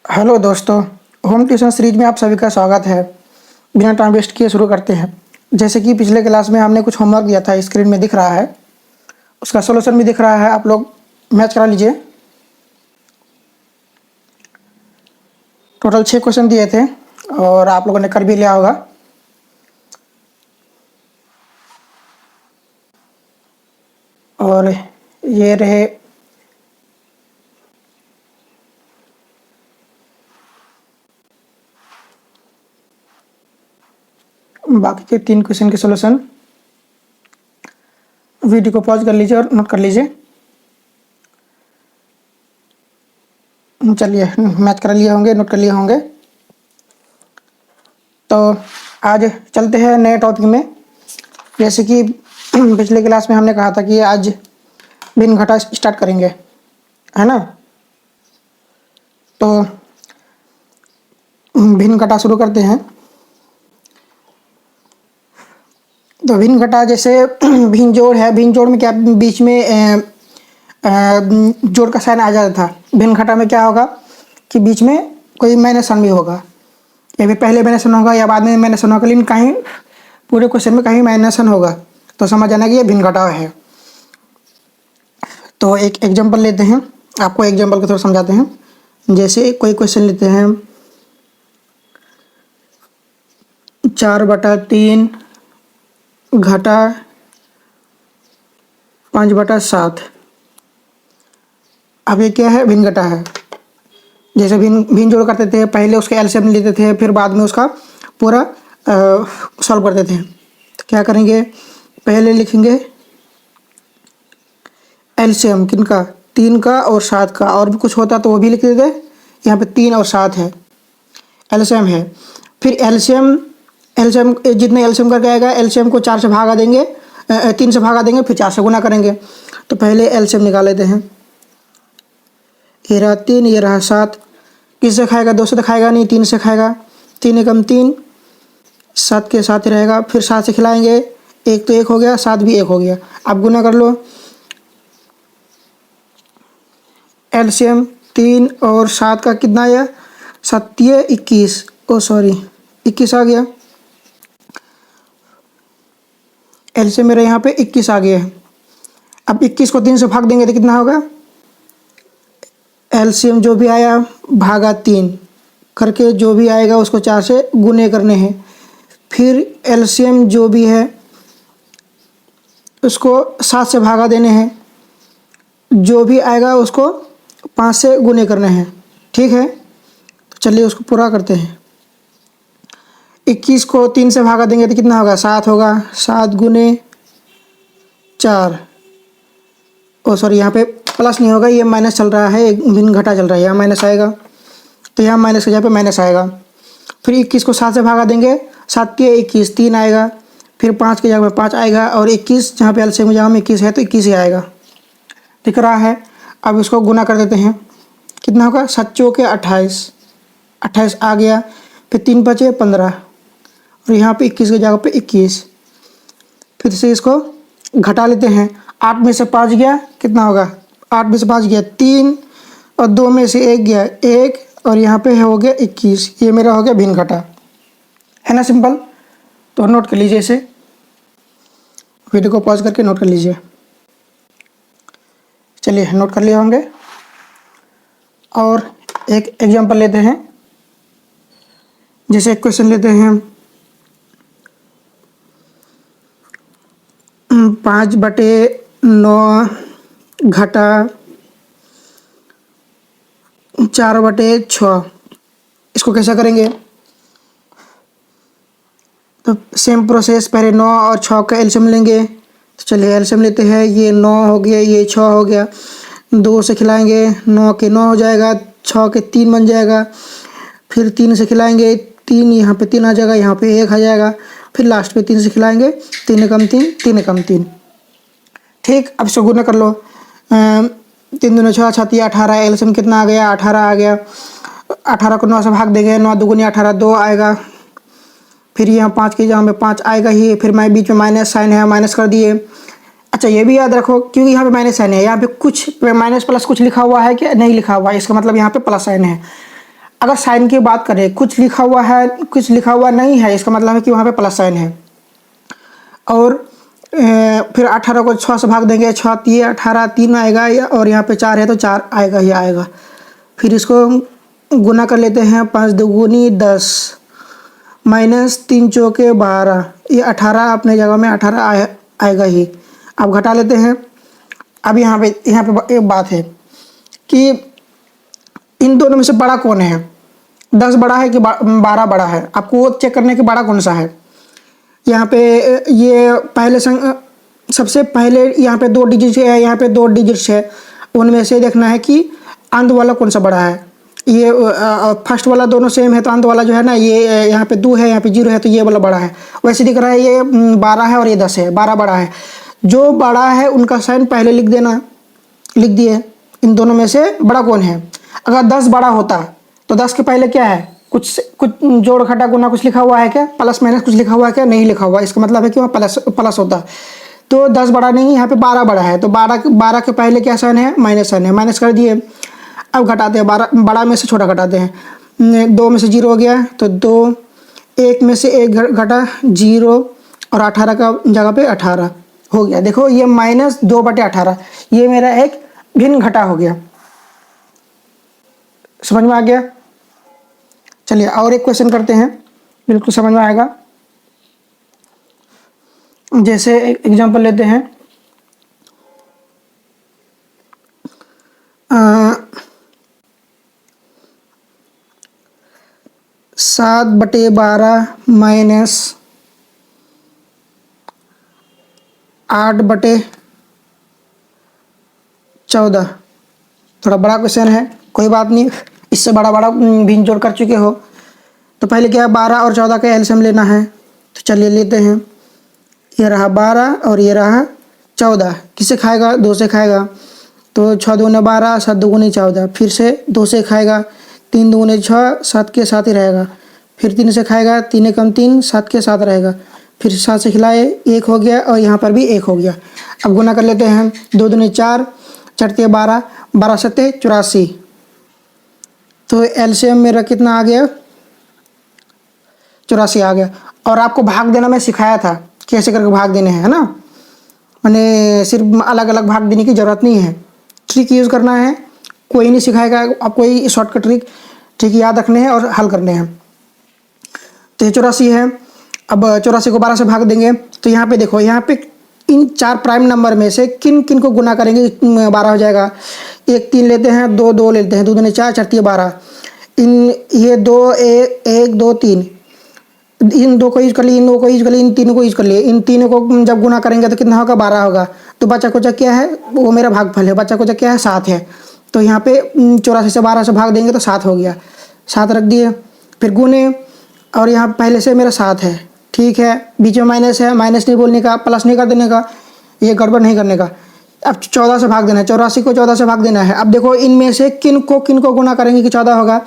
Hello दोस्तों। Home tuition series में आप सभी का स्वागत है। बिना टाइम वेस्ट किए शुरू करते हैं। जैसे कि पिछले क्लास में हमने कुछ होमवर्क दिया था, स्क्रीन में दिख रहा है, उसका सॉल्यूशन भी दिख रहा है, आप लोग मैच करा लीजिए। टोटल 6 क्वेश्चन दिए थे और आप लोगों ने कर भी लिया होगा। और ये रहे बाकी के 3 क्वेश्चन के सॉल्यूशन। वीडियो को पॉज कर लीजिए और नोट कर लीजिए। चलिए, मैच कर लिए होंगे, नोट कर लिए होंगे, तो आज चलते हैं नए टॉपिक में। जैसे कि पिछले क्लास में हमने कहा था कि आज भिन्न घटा स्टार्ट करेंगे, है ना। तो भिन्न घटा शुरू करते हैं। तो भिन्न घटा जैसे भिन्न जोड़ है, भिन्न जोड़ में क्या बीच में जोड़ का साइन आ जाता था। भिन्न घटा में क्या होगा कि बीच में कोई माइनस साइन भी होगा, या फिर पहले माइनस साइन होगा या बाद में माइनस साइन होगा, लेकिन कहीं पूरे क्वेश्चन में कहीं माइनस साइन होगा, तो समझ आना कि ये भिन्न घटा है। तो एक एग्जांपल लेते हैं, आपको एग्जांपल को थोड़ा समझाते हैं। जैसे कोई क्वेश्चन लेते हैं 4/3 घटा 5/7। अब ये क्या है? भिन्न घटा है। जैसे भिन्न जोड़ करते थे, पहले उसका एलसीएम लेते थे, फिर बाद में उसका पूरा सॉल्व करते थे। तो क्या करेंगे? पहले लिखेंगे एलसीएम किनका? 3 का और 7 का, और भी कुछ होता तो वो भी लिख देते। यहाँ पे 3 और 7 है, एलसीएम है। फिर एलसीएम जितने एलसीएम करके आएगा, एलसीएम को 4 से भागा देंगे, 3 से भागा देंगे, फिर 4 से गुना करेंगे। तो पहले एलसीएम निकाल लेते हैं। ये रहा 3, ये रहा 7। किससे खाएगा? 2 से तो खाएगा नहीं, 3 से खाएगा। 3 एकम 3, 7 के 7 ही रहेगा। फिर 7 से खिलाएंगे, 1 तो 1 हो गया, 7 भी 1 हो गया। अब गुना कर लो। एलसीएम 3 और 7 का कितना आया? 7 21, ओ सॉरी 21 आ गया। एलसीएम मेरे यहाँ पे 21 आ गया है। अब 21 को 3 से भाग देंगे तो कितना होगा? एलसीएम जो भी आया भागा 3 करके, जो भी आएगा उसको 4 से गुने करने हैं। फिर एलसीएम जो भी है उसको 7 से भागा देने हैं, जो भी आएगा उसको 5 से गुने करने हैं। ठीक है, तो चलिए उसको पूरा करते हैं। 21 को 3 से भागा देंगे तो कितना होगा? 7 होगा। 7 गुने 4, ओ सॉरी यहाँ पे प्लस नहीं होगा, ये माइनस चल रहा है, भिन्न घटा चल रहा है, यहाँ माइनस आएगा, तो यहाँ माइनस के जगह पे माइनस आएगा। फिर 21 को 7 से भागा देंगे, 7 21, 3 आएगा। फिर 5 की जगह पे 5 आएगा, और 21 जहाँ पे एलसीएम जगह में 21 है तो 21 ही आएगा। दिख रहा है। अब इसको गुना कर देते हैं, कितना होगा? 7 चौके 28, 28 आ गया। फिर 3 बचे 15, और यहाँ पे 21 की जगह पे 21। फिर से इसको घटा लेते हैं। 8 में से 5 गया, कितना होगा? 8 में से 5 गया 3, और 2 में से 1 गया 1, और यहाँ पे हो गया 21। ये मेरा हो गया भिन्न घटा, है ना, सिंपल। तो नोट कर लीजिए इसे, वीडियो को पॉज करके नोट कर लीजिए। चलिए, नोट कर लिए होंगे। और एक एग्जांपल लेते हैं। जैसे एक क्वेश्चन लेते हैं 5/9 घटा 4/6। इसको कैसा करेंगे? तो सेम प्रोसेस, पहले 9 और 6 का एलसीएम लेंगे। तो चलिए एलसीएम लेते हैं। ये 9 हो गया, ये 6 हो गया, 2 से खिलाएंगे, 9 के 9 हो जाएगा, 6 के 3 बन जाएगा। फिर 3 से खिलाएंगे, 3 यहाँ पे 3 आ जाएगा, यहाँ पे 1 आ जाएगा। फिर लास्ट पे 3 से खिलाएंगे, 3 एकम 3, 3 एकम 3। ठीक, अब इसको गुना कर लो। 3 दूनी 6, 6 18, एलसीएम कितना आ गया? 18 आ गया। 18 को 9 से भाग देंगे, 9 दूनी 18, 2 आएगा। फिर यहाँ 5 की जगह में 5 आएगा ही। फिर मैं बीच में माइनस साइन है, माइनस कर दिए। अच्छा, ये भी याद रखो, क्योंकि यहाँ पे माइनस साइन है, यहाँ पे कुछ माइनस प्लस कुछ लिखा हुआ है कि नहीं लिखा हुआ है, इसका मतलब यहाँ पे प्लस साइन है। अगर साइन की बात करें, कुछ लिखा हुआ है कुछ लिखा हुआ नहीं है, इसका मतलब है कि वहाँ पे प्लस साइन है। और फिर 18 को 6 से भाग देंगे, 6 3 18, 3 आएगा और यहाँ पे 4 है तो 4 आएगा ही आएगा। फिर इसको गुना कर लेते हैं, 5 दूनी 10 माइनस 3 चौके 12, ये 18 अपने जगह में 18 आएगा ही। अब घटा लेते हैं। अब यहाँ पे एक बात है कि इन दोनों में से बड़ा कौन है, 10 बड़ा है कि 12 बड़ा है। आपको वो चेक करने के बड़ा कौन सा है। यहाँ पे ये पहले सबसे पहले यहाँ पे 2 डिजिट है, यहाँ पे 2 डिजिट्स है, उनमें से देखना है कि अंत वाला कौन सा बड़ा है। ये फर्स्ट वाला दोनों सेम है तो अंत वाला जो है ना, ये यहाँ पे 2 है, यहाँ पे 0 है, तो ये वाला बड़ा है। वैसे दिख रहा है ये 12 है और ये 10 है, 12 बड़ा है। जो बड़ा है उनका साइन पहले लिख देना, लिख दिए। इन दोनों में से बड़ा कौन है। अगर 10 बड़ा होता तो 10 के पहले क्या है, कुछ जोड़ घटा गुना कुछ लिखा हुआ है क्या, प्लस माइनस कुछ लिखा हुआ है क्या, नहीं लिखा हुआ। इसका मतलब है कि वहाँ प्लस होता। तो 10 बड़ा नहीं, यहाँ पे 12 बड़ा है, तो 12 के पहले क्या साइन है, माइनस साइन है, माइनस कर दिए। अब घटाते हैं, 12 बड़ा में से छोटा घटाते हैं। 2 में से 0 हो गया तो 2, 1 में से 1 घटा 0 और 18 का जगह पे 18 हो गया। देखो ये -2/18, ये मेरा एक भिन्न घटा हो गया। समझ में आ गया। चलिए और एक क्वेश्चन करते हैं, बिल्कुल समझ में आएगा। जैसे एक एग्जांपल लेते हैं, 7/12 माइनस 8/14। थोड़ा बड़ा क्वेश्चन है, कोई बात नहीं, इससे बड़ा भिन्न जोड़ कर चुके हो। तो पहले क्या है, 12 और 14 का एलसीएम लेना है। तो चलिए लेते हैं। ये रहा 12 और ये रहा 14, किससे खाएगा, 2 से खाएगा। तो 6 दूने 12, 7 दूनी 14, फिर से 2 से खाएगा, 3 दूने 6, 7 के 7 ही रहेगा। फिर 3 से खाएगा, 3 एकम 3, 7 के 7 रहेगा। फिर 7 से खिलाए, 1 हो गया और यहाँ पर भी 1 हो गया। अब गुना कर लेते हैं, 2 दूनी 4, 4 12, 12 7 84। तो एलसीएम मेरा कितना आ गया, 84 आ गया। और आपको भाग देना मैं सिखाया था, कैसे करके भाग देने हैं, है ना। मैंने सिर्फ अलग अलग भाग देने की ज़रूरत नहीं है, ट्रिक यूज़ करना है। कोई नहीं सिखाएगा आपको, ये शॉर्टकट ट्रिक याद रखने हैं और हल करने हैं। तो ये 84 है। अब 84 को 12 से भाग देंगे तो यहाँ पे देखो, यहाँ पे इन 4 प्राइम नंबर में से किन किन को गुना करेंगे 12 हो जाएगा। 1 3 लेते हैं, 2 2 लेते हैं, 2 दूने 4, 4 3 12। ये 2 1 2 3, इन 2 को यूज कर लिए, इन 2 को यूज कर लिए, इन 3 को यूज कर लिए। इन तीनों को जब गुना करेंगे तो कितना होगा, 12 होगा। तो बचा कुचा क्या है, वो मेरा भागफल है। बचा कुचा क्या है, 7 है। तो यहाँ पे 84 से 12 से भाग देंगे तो 7 हो गया, 7 रख दिए। फिर गुने, और यहाँ पहले से मेरा 7 है, ठीक है। बीच में माइनस है, माइनस नहीं बोलने का, प्लस नहीं कर देने का, ये गड़बड़ नहीं करने का। अब 14 से भाग देना है, 84 को 14 से भाग देना है। अब देखो इनमें से किन को गुना करेंगे कि 14 होगा।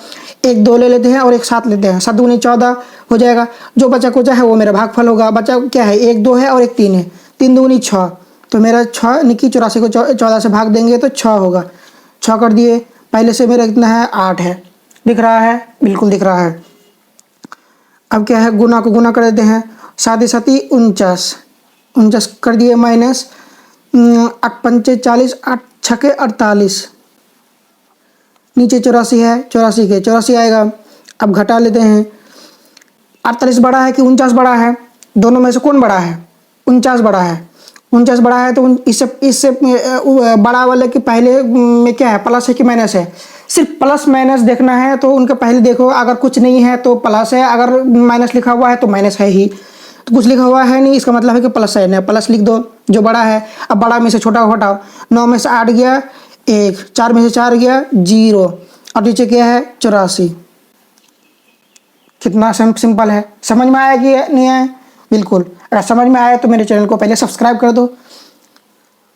1 2 ले लेते हैं और एक 7 लेते हैं, 7 दूनी 14 हो जाएगा। जो बचा कुचा है वो मेरा भागफल होगा। बचा क्या है, 1 2 है और एक 3 है, 3 दूनी 6। तो मेरा 6 निकी 84 को 14 से भाग देंगे तो 6 होगा, 6 कर दिए। पहले से मेरा कितना है, 8 है। दिख रहा है, बिल्कुल दिख रहा है। अब क्या है, गुना को गुना कर देते हैं, 7 7 49 कर दिए, माइनस 8 5 40, 8 6 48, नीचे 84 है, 84 के 84 आएगा। अब घटा लेते हैं, 48 बड़ा है कि 49 बड़ा है, दोनों में से कौन बड़ा है, 49 बड़ा है। 49 बड़ा है तो इससे बड़ा वाले के पहले में क्या है, प्लस है कि माइनस है। सिर्फ प्लस माइनस देखना है तो उनके पहले देखो, अगर कुछ नहीं है तो प्लस है, अगर माइनस लिखा हुआ है तो माइनस है ही। तो कुछ लिखा हुआ है नहीं, इसका मतलब है कि प्लस साइन है, प्लस लिख दो जो बड़ा है। अब बड़ा में से छोटा हटाओ, 9 में से 8 गया 1, 4 में से 4 गया 0 और नीचे क्या है 84। कितना सिंपल है। समझ में आया कि नहीं आया, बिल्कुल। अगर समझ में आया तो मेरे चैनल को पहले सब्सक्राइब कर दो।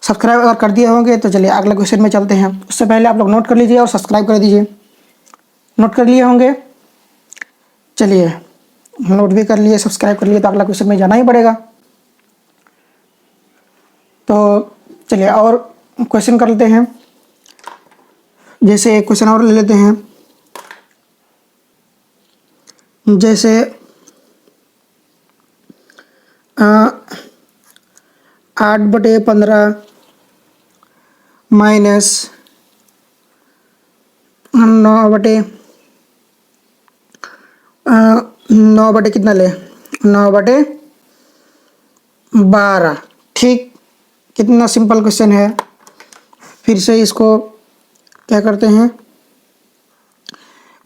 सब्सक्राइब अगर कर दिए होंगे तो चलिए अगले क्वेश्चन में चलते हैं। उससे पहले आप लोग नोट कर लीजिए और सब्सक्राइब कर दीजिए। नोट कर लिए होंगे, चलिए नोट भी कर लिए, सब्सक्राइब कर लिए, तो अगला क्वेश्चन में जाना ही पड़ेगा। तो चलिए और क्वेश्चन कर लेते हैं। जैसे एक क्वेश्चन और ले लेते हैं, जैसे 8/15 माइनस 9 बटे कितना ले, 9/12। ठीक, कितना सिंपल क्वेश्चन है। फिर से इसको क्या करते हैं,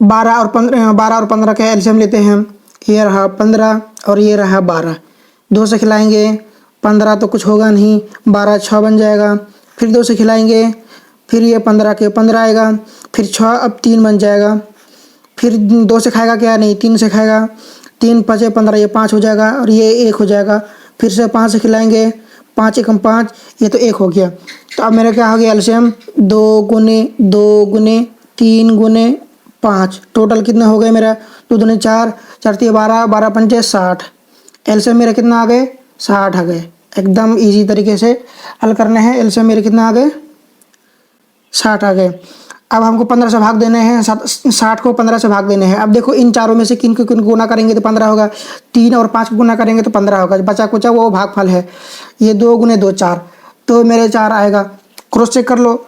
12 और 15 का एलसीएम लेते हैं। ये रहा 15 और ये रहा 12, 2 से खिलाएंगे 15 तो कुछ होगा नहीं, 12 6 बन जाएगा। फिर 2 से खिलाएंगे, फिर ये 15 के 15 आएगा, फिर 6 अब 3 बन जाएगा। फिर 2 से खाएगा क्या, नहीं 3 से खाएगा, 3 5 15, ये 5 हो जाएगा और ये 1 हो जाएगा। फिर से 5 से खिलाएंगे, 5 एकम 5, ये तो 1 हो गया। तो अब मेरा क्या हो गया एलसीएम, 2 गुने 2 गुने 3 गुने 5, टोटल कितना हो गया मेरा, 2 दूनी 4, 4 तिया 12, 12 पंचे 60। एलसीएम मेरे कितना आ गए, 60 आ गए। एकदम इजी तरीके से हल करना है। एलसीएम मेरे कितना आ गए, 60 आ गए। अब हमको 15 से भाग देने हैं, 60 को 15 से भाग देने हैं। अब देखो इन चारों में से किन को किन गुना करेंगे तो 15 होगा, 3 और 5 को गुना करेंगे तो 15 होगा, बचा कुचा वो भागफल है। ये 2 गुने 2 4, तो मेरे 4 आएगा। क्रॉस चेक कर लो,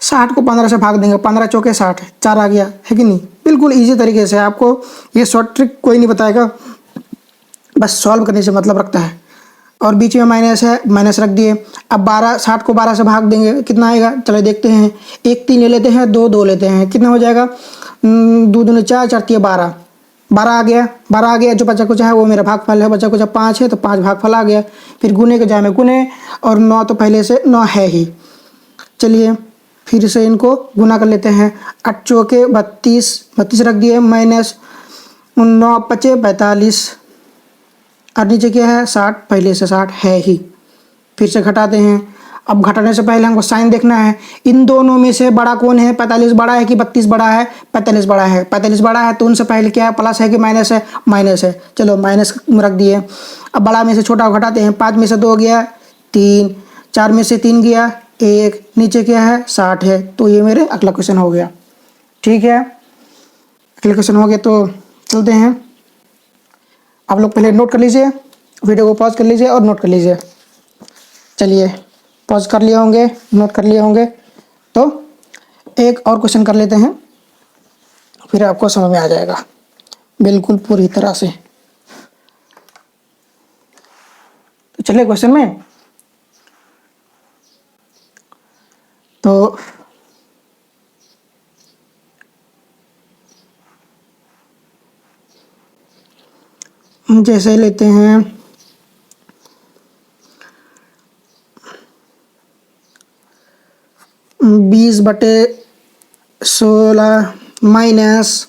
60 को 15 से भाग देंगे, 15 चौके 60, 4 आ गया है कि नहीं। बिल्कुल ईजी तरीके से, आपको ये शॉर्ट ट्रिक कोई नहीं बताएगा, बस सॉल्व करने से मतलब रखता है। और बीच में माइनस है, माइनस रख दिए। अब 60 को 12 से भाग देंगे, कितना आएगा, चलो देखते हैं। 1 3 ले लेते हैं, 2 2 लेते हैं, कितना हो जाएगा, 2 दूनी 4, 4 तिया 12, 12 आ गया। 12 आ गया, जो बचा कुचा है वो मेरा भागफल है, बचा कुचा 5 है तो 5 भागफल आ गया। फिर गुने के जाए में गुने, और 9 तो पहले से 9 है ही। चलिए फिर से इनको गुना कर लेते हैं। 8 चौके 32, 32 रख दिए, माइनस 9 पचे 45, और नीचे क्या है 60, पहले से 60 है ही। फिर से घटाते हैं। अब घटाने से पहले हमको साइन देखना है, इन दोनों में से बड़ा कौन है, 45 बड़ा है कि 32 बड़ा है, 45 बड़ा है। 45 बड़ा है तो उनसे पहले क्या है, प्लस है कि माइनस है, माइनस है, चलो माइनस रख दिए। अब बड़ा में से छोटा घटाते हैं, 5 में से 2 गया 3, 4 में से 3 गया 1, नीचे क्या है 60 है। तो ये मेरे अगला क्वेश्चन हो गया। ठीक है, अगला क्वेश्चन हो गया, तो चलते हैं। आप लोग पहले नोट कर लीजिए, वीडियो को पॉज कर लीजिए और नोट कर लीजिए। चलिए पॉज कर लिए होंगे, नोट कर लिए होंगे, तो एक और क्वेश्चन कर लेते हैं, फिर आपको समझ में आ जाएगा बिल्कुल पूरी तरह से। तो चलिए क्वेश्चन में, तो जैसे लेते हैं 20/16 माइनस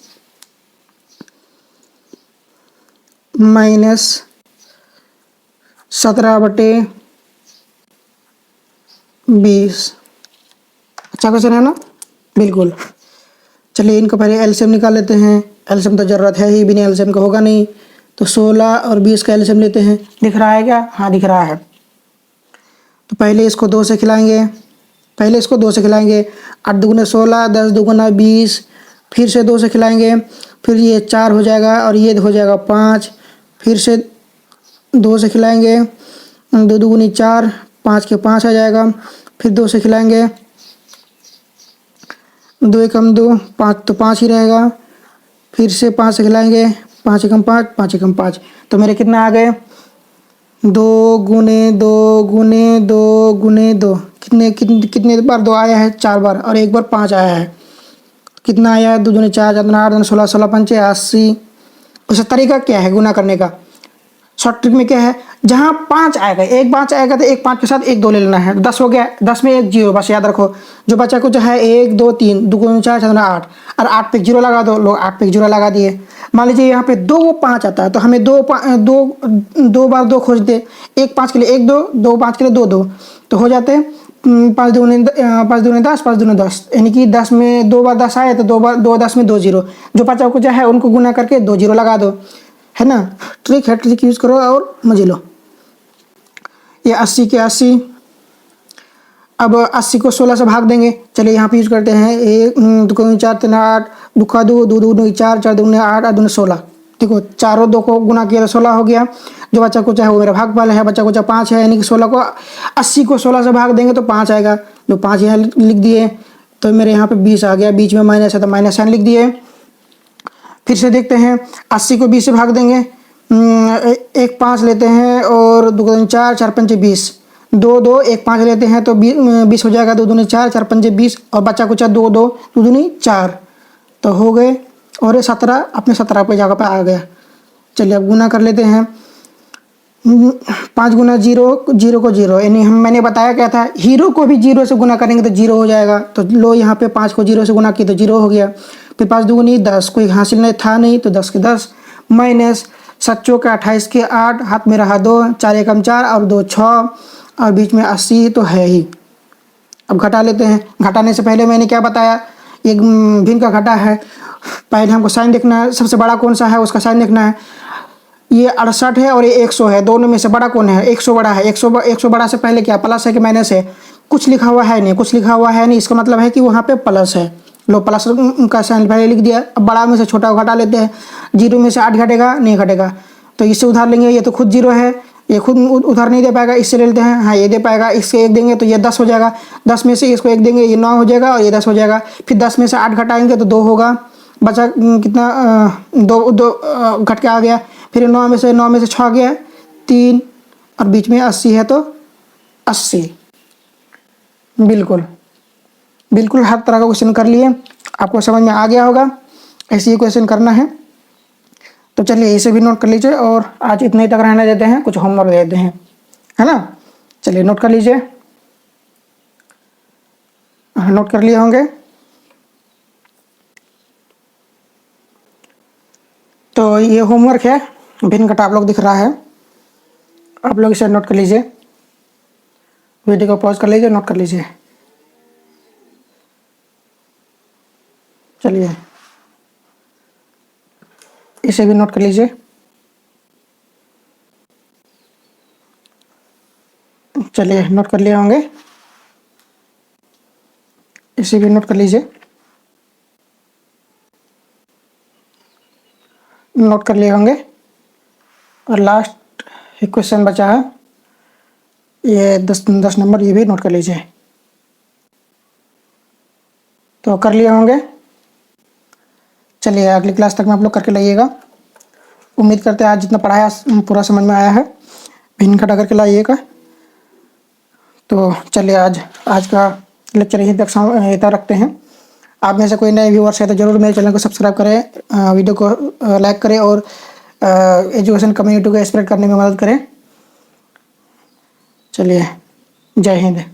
17/20। अच्छा क्वेश्चन है ना, बिल्कुल। चलिए इनको पहले एलसीएम निकाल लेते हैं। एलसीएम तो ज़रूरत है ही, बिना एलसीएम का होगा नहीं। तो 16 और 20 का एलसीएम लेते हैं। दिख रहा है क्या, हाँ दिख रहा है। तो पहले इसको 2 से खिलाएंगे, 8 दुगुने 16, 10 दुगुना 20, फिर से 2 से खिलाएंगे, फिर ये 4 हो जाएगा और ये हो जाएगा 5, फिर से 2 से खिलाएंगे, 2 दुगुनी 4, 5 के 5 आ जाएगा। फिर 2 से खिलाएंगे, 2 एकम 2, 5 तो 5 ही रहेगा। फिर से 5 से खिलाएंगे, 5 एकम 5, 5 एकम 5, तो मेरे कितना आ गए, 2 गुने 2 गुने 2 गुने 2, कितने कितने कितने बार 2 आया है, 4 बार, और 1 बार 5 आया है। कितना आया है, 2 दूनी 4, 4 दूनी 8, 16, 16 पंचे 80। उसका तरीका क्या है गुना करने का, शॉर्ट ट्रिक में क्या है, जहाँ 5 आएगा, एक 5 आएगा तो एक 5 के साथ 1 2 ले लेना है, 10 हो गया, 10 में 1 0, बस याद रखो। जो बचा कुछ है 1 2 3, 2 गुना 4, 4 8, और 8 पे 0 लगा दो, लोग 8 पे 0 लगा दिए। मान लीजिए यहाँ पे 2 5 आता है, तो हमें 2 बार 2 खोज दे, 1 5 के लिए 1 2, 2 5 के लिए 2 2, तो हो जाते 5 दूनी 10, 5 दूनी 10, यानी कि 10 में 2 बार 10 आए तो 2 10 में 2 0, जो बचा कुछ है उनको गुना करके 2 0 लगा दो, है ना। ट्रिक है, ट्रिक यूज़ करो और मजे लो। ये 80 के 80, अब 80 को 16 से भाग देंगे। चलिए यहाँ पे यूज करते हैं, 1 2 4 3 8, 2 2 2 2 4, 4 2 8, 8 2 16, देखो 4 और 2 को गुना किया तो 16 हो गया। जो बच्चा कुछ है वो मेरा भागफल है, बच्चा कुछ 5 है, यानी कि 16 को 80 को 16 से भाग देंगे तो 5 आएगा। जो 5 यहाँ लिख दिए तो मेरे यहाँ पे 20 आ गया, बीच में माइनस है तो माइनस साइन लिख दिए। फिर से देखते हैं, 80 को 20 से भाग देंगे, एक 5 लेते हैं और 2 दूनी 4, 4 पंचे 20, 2 2 एक 5 लेते हैं तो 20 हो जाएगा, 2 दूनी 4, 4 पंचे 20 और बच्चा कुछ 2 2 2 दूनी 4 तो हो गए। और ये 17 अपने 17 पे जगह पे आ गया। चलिए अब गुना कर लेते हैं। 5 गुना 0, 0 को 0, यानी मैंने बताया क्या था, हीरो को भी 0 से गुना करेंगे तो 0 हो जाएगा। तो लो यहाँ पे 5 को 0 से गुना किया तो 0 हो गया। फिर 5 दूनी 10, कोई हासिल नहीं था नहीं तो 10 के 10 माइनस 7 चौके 28 के 8, हाथ में रहा 2, 4 एकम 4 और 2 6 और बीच में 80 तो है ही। अब घटा लेते हैं। घटाने से पहले मैंने क्या बताया, एक भिन्न का घटा है, पहले हमको साइन देखना है, सबसे बड़ा कौन सा है उसका साइन देखना है। ये 68 है और ये 100 है, दोनों में से बड़ा कौन है, 100 बड़ा है। 100 बड़ा से पहले क्या प्लस है कि माइनस है, कुछ लिखा हुआ है नहीं, कुछ लिखा हुआ है नहीं, इसका मतलब है कि वहाँ पे प्लस है। लो प्लस का साइन पहले लिख दिया। अब बड़ा में से छोटा घटा लेते हैं। 0 में से 8 घटेगा नहीं घटेगा तो इससे उधार लेंगे, ये तो खुद 0 है, ये खुद उधार नहीं दे पाएगा, इससे ले लेते हैं, हाँ ये दे पाएगा, इससे 1 देंगे तो ये 10 हो जाएगा, 10 में से इसको 1 देंगे ये 9 हो जाएगा और ये 10 हो जाएगा। फिर 10 में से 8 घटाएंगे तो 2 होगा, बचा कितना 2 घट के आ गया। फिर 9 में से 6 गया 3 और बीच में 80 है तो 80। बिल्कुल बिल्कुल हर तरह का क्वेश्चन कर लिए, आपको समझ में आ गया होगा। ऐसे ही क्वेश्चन करना है तो चलिए इसे भी नोट कर लीजिए और आज इतने ही तक रहने देते हैं, कुछ होमवर्क देते हैं, है ना। चलिए नोट कर लीजिए, नोट कर लिए होंगे। तो ये होमवर्क है, भिन्न घटा आप लोग दिख रहा है, आप लोग इसे नोट कर लीजिए, वीडियो को पॉज कर लीजिए, नोट कर लीजिए। चलिए इसे भी नोट कर लीजिए। चलिए नोट कर लिए होंगे, इसे भी नोट कर लीजिए, नोट कर लिए होंगे। और लास्ट एक क्वेश्चन बचा है, ये 10 नंबर, ये भी नोट कर लीजिए। तो कर लिए होंगे। चलिए अगली क्लास तक में आप लोग करके लाइएगा। उम्मीद करते हैं आज जितना पढ़ाया पूरा समझ में आया है, भिन्न घटा करके लाइएगा। तो चलिए आज का लेक्चर यहीं तक रखते हैं। आप में से कोई नए व्यूअर्स है तो ज़रूर मेरे चैनल को सब्सक्राइब करें, वीडियो को लाइक करें और एजुकेशन कम्युनिटी को स्प्रेड करने में मदद करें। चलिए जय हिंद।